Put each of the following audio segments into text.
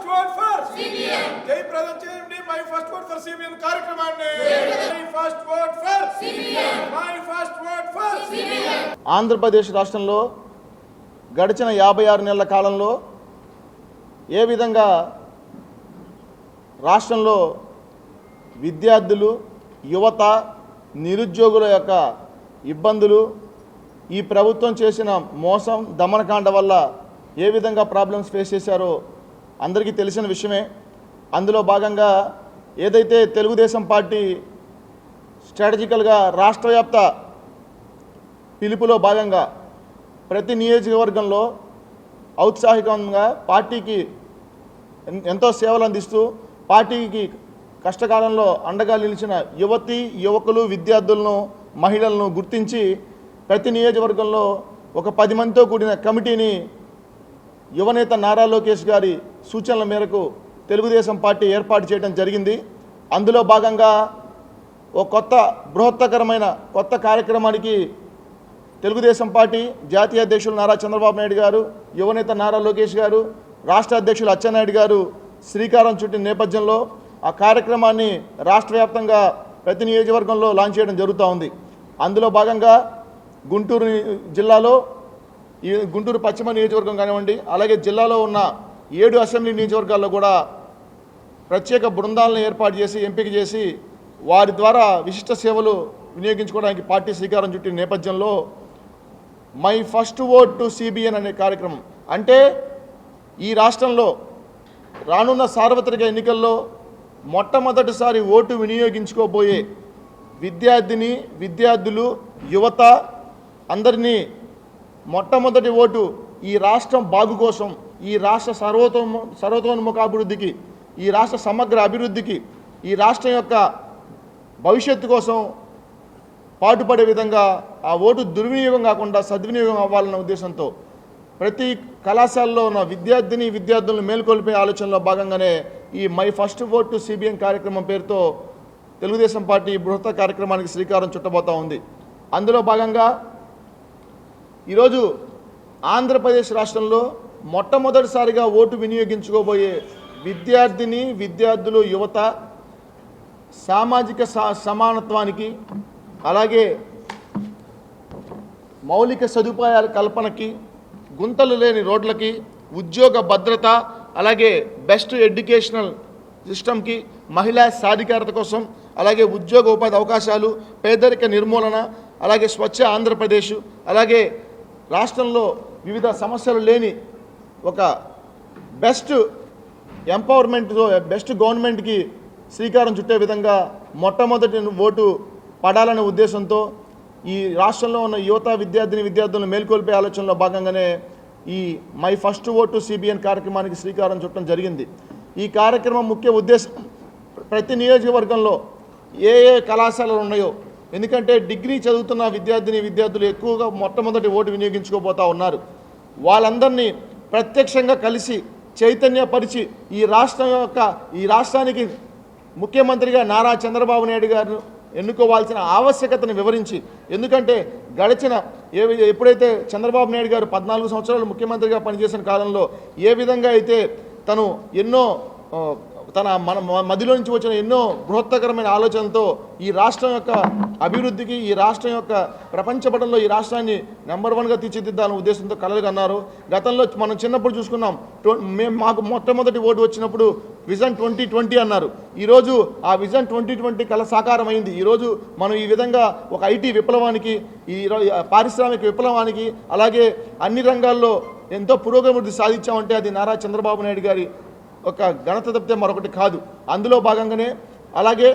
vote for CBN. జయప్రదం చేయండి my first vote for CBN కార్యక్రమాన్ని. My first vote for CBN. My first vote for CBN. Andhra Pradesh రాష్ట్రంలో గడిచిన 56 నెలల కాలంలో ఏ విధంగా రాష్ట్రంలో విద్యార్థులు, యువత, నిరుద్యోగుల యొక్క ఇబ్బందులు, ఈ ప్రభుత్వం చేసిన మోసం, దమనకాండ వల్ల ఏ విధంగా ప్రాబ్లమ్స్ ఫేస్ చేశారో అందరికీ తెలిసిన విషయమే. అందులో భాగంగా ఏదైతే తెలుగుదేశం పార్టీ స్ట్రాటజికల్గా రాష్ట్రవ్యాప్త పిలుపులో భాగంగా ప్రతి నియోజకవర్గంలో ఔత్సాహికంగా పార్టీకి ఎంతో సేవలు అందిస్తూ పార్టీకి కష్టకాలంలో అండగా నిలిచిన యువతి, యువకులు, విద్యార్థులను, మహిళలను గుర్తించి ప్రతి నియోజకవర్గంలో ఒక 10 మందితో కూడిన కమిటీని యువనేత నారా లోకేష్ గారి సూచనల మేరకు తెలుగుదేశం పార్టీ ఏర్పాటు చేయడం జరిగింది. అందులో భాగంగా ఒక బృహత్తకరమైన కొత్త కార్యక్రమానికి తెలుగుదేశం పార్టీ జాతీయ అధ్యక్షులు నారా చంద్రబాబు నాయుడు గారు, యువనేత నారా లోకేష్ గారు, రాష్ట్ర అధ్యక్షులు అచ్చెన్నాయుడు గారు శ్రీకారం చుట్టిన నేపథ్యంలో ఆ కార్యక్రమాన్ని రాష్ట్ర వ్యాప్తంగా ప్రతి నియోజకవర్గంలో లాంచ్ చేయడం జరుగుతూ ఉంది. అందులో భాగంగా గుంటూరు జిల్లాలో ఈ గుంటూరు పశ్చిమ నియోజకవర్గం కానివ్వండి, అలాగే జిల్లాలో ఉన్న 7 అసెంబ్లీ నియోజకవర్గాల్లో కూడా ప్రత్యేక బృందాలను ఏర్పాటు చేసి ఎంపిక చేసి వారి ద్వారా విశిష్ట సేవలు వినియోగించుకోవడానికి పార్టీ శ్రీకారం చుట్టిన నేపథ్యంలో my first vote to CBN అనే కార్యక్రమం, అంటే ఈ రాష్ట్రంలో రానున్న సార్వత్రిక ఎన్నికల్లో మొట్టమొదటిసారి ఓటు వినియోగించుకోబోయే విద్యార్థులు, యువత అందరినీ మొట్టమొదటి ఓటు ఈ రాష్ట్రం బాగు కోసం, ఈ రాష్ట్ర సర్వతోన్ముఖ అభివృద్ధికి, ఈ రాష్ట్ర సమగ్ర అభివృద్ధికి, ఈ రాష్ట్రం యొక్క భవిష్యత్తు కోసం పాటుపడే విధంగా ఆ ఓటు దుర్వినియోగం కాకుండా సద్వినియోగం అవ్వాలన్న ఉద్దేశంతో ప్రతి కళాశాలలో ఉన్న విద్యార్థులను మేల్కొల్పే ఆలోచనలో భాగంగానే ఈ my first vote to CBN కార్యక్రమం పేరుతో తెలుగుదేశం పార్టీ బృహత్త కార్యక్రమానికి శ్రీకారం చుట్టబోతూ ఉంది. అందులో భాగంగా ఈరోజు ఆంధ్రప్రదేశ్ రాష్ట్రంలో మొట్టమొదటిసారిగా ఓటు వినియోగించుకోబోయే విద్యార్థులు, యువత సామాజిక సమానత్వానికి, అలాగే మౌలిక సదుపాయాల కల్పనకి, గుంతలు లేని రోడ్లకి, ఉద్యోగ భద్రత, అలాగే బెస్ట్ ఎడ్యుకేషనల్ సిస్టమ్కి, మహిళా సాధికారత కోసం, అలాగే ఉద్యోగ ఉపాధి అవకాశాలు, పేదరిక నిర్మూలన, అలాగే స్వచ్ఛ ఆంధ్రప్రదేశ్, అలాగే రాష్ట్రంలో వివిధ సమస్యలు లేని ఒక బెస్ట్ ఎంపవర్మెంట్తో బెస్ట్ గవర్నమెంట్కి శ్రీకారం చుట్టే విధంగా మొట్టమొదటి ఓటు పడాలనే ఉద్దేశంతో ఈ రాష్ట్రంలో ఉన్న యువత, విద్యార్థులను మేల్కొల్పే ఆలోచనలో భాగంగానే ఈ my first vote to CBN కార్యక్రమానికి శ్రీకారం చుట్టడం జరిగింది. ఈ కార్యక్రమం ముఖ్య ఉద్దేశం ప్రతి నియోజకవర్గంలో ఏ కళాశాలలు ఉన్నాయో, ఎందుకంటే డిగ్రీ చదువుతున్న విద్యార్థులు ఎక్కువగా మొట్టమొదటి ఓటు వినియోగించుకోబోతూ ఉన్నారు. వాళ్ళందరినీ ప్రత్యక్షంగా కలిసి చైతన్యపరిచి ఈ రాష్ట్రానికి ముఖ్యమంత్రిగా నారా చంద్రబాబు నాయుడు గారు ఎన్నుకోవాల్సిన ఆవశ్యకతను వివరించి, ఎందుకంటే ఎప్పుడైతే చంద్రబాబు నాయుడు గారు 14 సంవత్సరాలు ముఖ్యమంత్రిగా పనిచేసిన కాలంలో ఏ విధంగా అయితే తను మన మధ్యలో నుంచి వచ్చిన ఎన్నో బృహత్తకరమైన ఆలోచనలతో ఈ రాష్ట్రం యొక్క అభివృద్ధికి, ఈ రాష్ట్రం యొక్క ప్రపంచ పటంలో ఈ రాష్ట్రాన్ని నెంబర్ 1గా తీర్చిదిద్దాలనే ఉద్దేశంతో కలలు కన్నారు. గతంలో మనం చిన్నప్పుడు చూసుకున్నాం, మాకు మొట్టమొదటి ఓటు వచ్చినప్పుడు విజన్ 2020 అన్నారు. ఈరోజు ఆ విజన్ 2020 కళ సాకారం అయింది. ఈరోజు మనం ఈ విధంగా ఒక ఐటీ విప్లవానికి, ఈ పారిశ్రామిక విప్లవానికి, అలాగే అన్ని రంగాల్లో ఎంతో పురోగతి సాధించామంటే అది నారా చంద్రబాబు నాయుడు గారి ఒక ఘనత తప్పితే మరొకటి కాదు. అందులో భాగంగానే అలాగే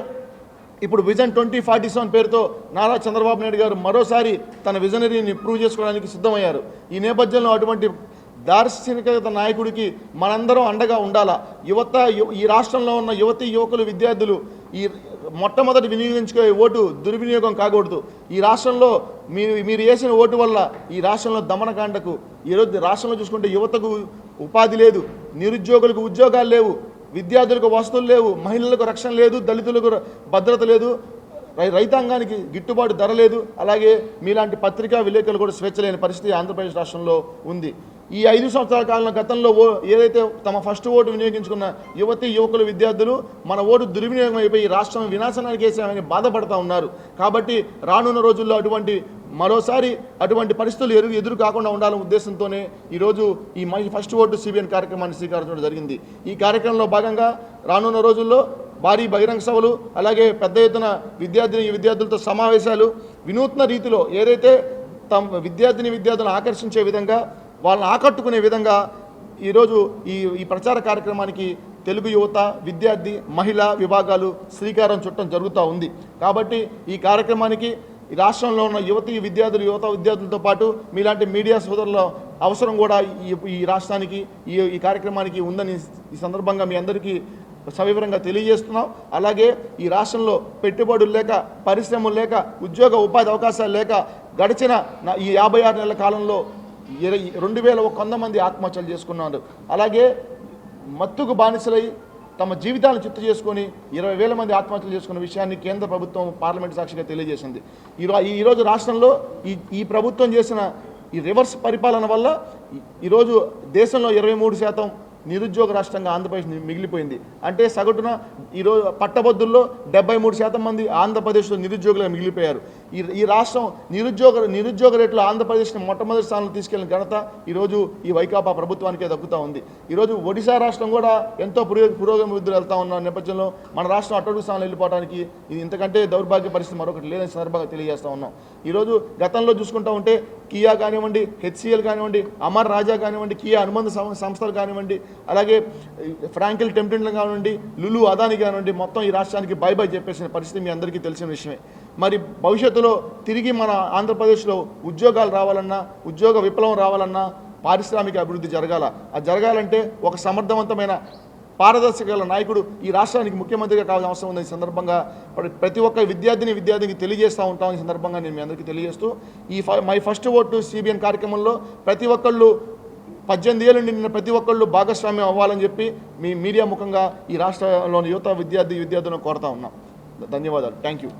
ఇప్పుడు విజన్ 2047 పేరుతో నారా చంద్రబాబు నాయుడు గారు మరోసారి తన విజనరీని ప్రూవ్ చేసుకోవడానికి సిద్ధమయ్యారు. ఈ నేపథ్యంలో అటువంటి దార్శనికత నాయకుడికి మనందరం అండగా ఉండాలా. ఈ రాష్ట్రంలో ఉన్న యువకులు, విద్యార్థులు ఈ మొట్టమొదటి వినియోగించుకునే ఓటు దుర్వినియోగం కాకూడదు. ఈ రాష్ట్రంలో మీరు వేసిన ఓటు వల్ల ఈ రాష్ట్రంలో దమనకాండకు, ఈరోజు రాష్ట్రంలో చూసుకుంటే యువతకు ఉపాధి లేదు, నిరుద్యోగులకు ఉద్యోగాలు లేవు, విద్యార్థులకు వసతులు లేవు, మహిళలకు రక్షణ లేదు, దళితులకు భద్రత లేదు, రైతాంగానికి గిట్టుబాటు ధర లేదు. అలాగే మీలాంటి పత్రికా విలేకరులు కూడా స్వేచ్ఛ లేని పరిస్థితి ఆంధ్రప్రదేశ్ రాష్ట్రంలో ఉంది. ఈ 5 సంవత్సరాల కాలంలో గతంలో ఏదైతే తమ ఫస్ట్ ఓటు వినియోగించుకున్న యువకులు విద్యార్థులు మన ఓటు దుర్వినియోగం అయిపోయి రాష్ట్రం వినాశనానికి వేసామని బాధపడుతూ ఉన్నారు. కాబట్టి రానున్న రోజుల్లో మరోసారి అటువంటి పరిస్థితులు ఎదురు కాకుండా ఉండాలనే ఉద్దేశంతోనే ఈరోజు ఈ మై ఫస్ట్ ఓటు సిబిఎన్ కార్యక్రమాన్ని స్వీకరించడం జరిగింది. ఈ కార్యక్రమంలో భాగంగా రానున్న రోజుల్లో భారీ బహిరంగ సభలు, అలాగే పెద్ద ఎత్తున విద్యార్థులతో సమావేశాలు, వినూత్న రీతిలో ఏదైతే తమ విద్యార్థులను ఆకర్షించే విధంగా, వాళ్ళని ఆకట్టుకునే విధంగా ఈరోజు ఈ ప్రచార కార్యక్రమానికి తెలుగు యువత, విద్యార్థి, మహిళా విభాగాలు శ్రీకారం చుట్టడం జరుగుతూ ఉంది. కాబట్టి ఈ కార్యక్రమానికి ఈ రాష్ట్రంలో ఉన్న యువత విద్యార్థులతో పాటు మీలాంటి మీడియా సోదరుల అవసరం కూడా ఈ రాష్ట్రానికి ఈ కార్యక్రమానికి ఉందని ఈ సందర్భంగా మీ అందరికీ సవివరంగా తెలియజేస్తున్నాం. అలాగే ఈ రాష్ట్రంలో పెట్టుబడులు లేక, పరిశ్రమలు లేక, ఉపాధి అవకాశాలు లేక గడిచిన ఈ 56 నెలల కాలంలో 2100 మంది ఆత్మహత్యలు చేసుకున్నారు. అలాగే మత్తుకు బానిసలై తమ జీవితాలను చిత్తు చేసుకొని 20,000 మంది ఆత్మహత్యలు చేసుకున్న విషయాన్ని కేంద్ర ప్రభుత్వం పార్లమెంట్ సాక్షిగా తెలియజేసింది. ఈరోజు రాష్ట్రంలో ఈ ప్రభుత్వం చేసిన ఈ రివర్స్ పరిపాలన వల్ల ఈరోజు దేశంలో 23% నిరుద్యోగ రాష్ట్రంగా ఆంధ్రప్రదేశ్ మిగిలిపోయింది. అంటే సగటున ఈరోజు పట్టభద్రుల్లో 73% మంది ఆంధ్రప్రదేశ్లో నిరుద్యోగులుగా మిగిలిపోయారు. ఈ రాష్ట్రం నిరుద్యోగ రేట్లో ఆంధ్రప్రదేశ్ని మొట్టమొదటి స్థానంలో తీసుకెళ్లిన ఘనత ఈరోజు ఈ వైకాపా ప్రభుత్వానికే దక్కుతూ ఉంది. ఈరోజు ఒడిశా రాష్ట్రం కూడా ఎంతో పురోగమిద్దులు వెళ్తా ఉన్న నేపథ్యంలో మన రాష్ట్రం అట్టడుగు స్థానంలో వెళ్ళిపోవడానికి ఇది ఇంతకంటే దౌర్భాగ్య పరిస్థితి మరొకటి లేదని సందర్భంగా తెలియజేస్తూ ఉన్నాం. ఈరోజు గతంలో చూసుకుంటూ ఉంటే కియా కానివ్వండి, హెచ్సిఎల్ కానివ్వండి, అమర్ రాజా కానివ్వండి, కియా అనుబంధ సంస్థలు కానివ్వండి, అలాగే ఫ్రాంకిల్ టెంప్టన్లు కానివ్వండి, లులు అదాని కానివ్వండి, మొత్తం ఈ రాష్ట్రానికి బై చెప్పేసిన పరిస్థితి మీ అందరికీ తెలిసిన విషయమే. మరి భవిష్యత్తులో తిరిగి మన ఆంధ్రప్రదేశ్లో ఉద్యోగాలు రావాలన్నా, ఉద్యోగ విప్లవం రావాలన్నా, పారిశ్రామిక అభివృద్ధి జరగాలంటే ఒక సమర్థవంతమైన పారదర్శక నాయకుడు ఈ రాష్ట్రానికి ముఖ్యమంత్రిగా కావాల్సిన అవసరం ఉంది. ఈ సందర్భంగా ప్రతి ఒక్క విద్యార్థినికి తెలియజేస్తూ ఉంటాం. ఈ సందర్భంగా నేను మీ అందరికీ తెలియజేస్తూ మై ఫస్ట్ ఓటు సిబిఎన్ కార్యక్రమంలో ప్రతి ఒక్కళ్ళు 18 ఏళ్ళు నిండిన ప్రతి ఒక్కళ్ళు భాగస్వామ్యం అవ్వాలని చెప్పి మీ మీడియా ముఖంగా ఈ రాష్ట్రంలోని యువత విద్యార్థులను కోరుతా ఉన్నాం. ధన్యవాదాలు. Thank you.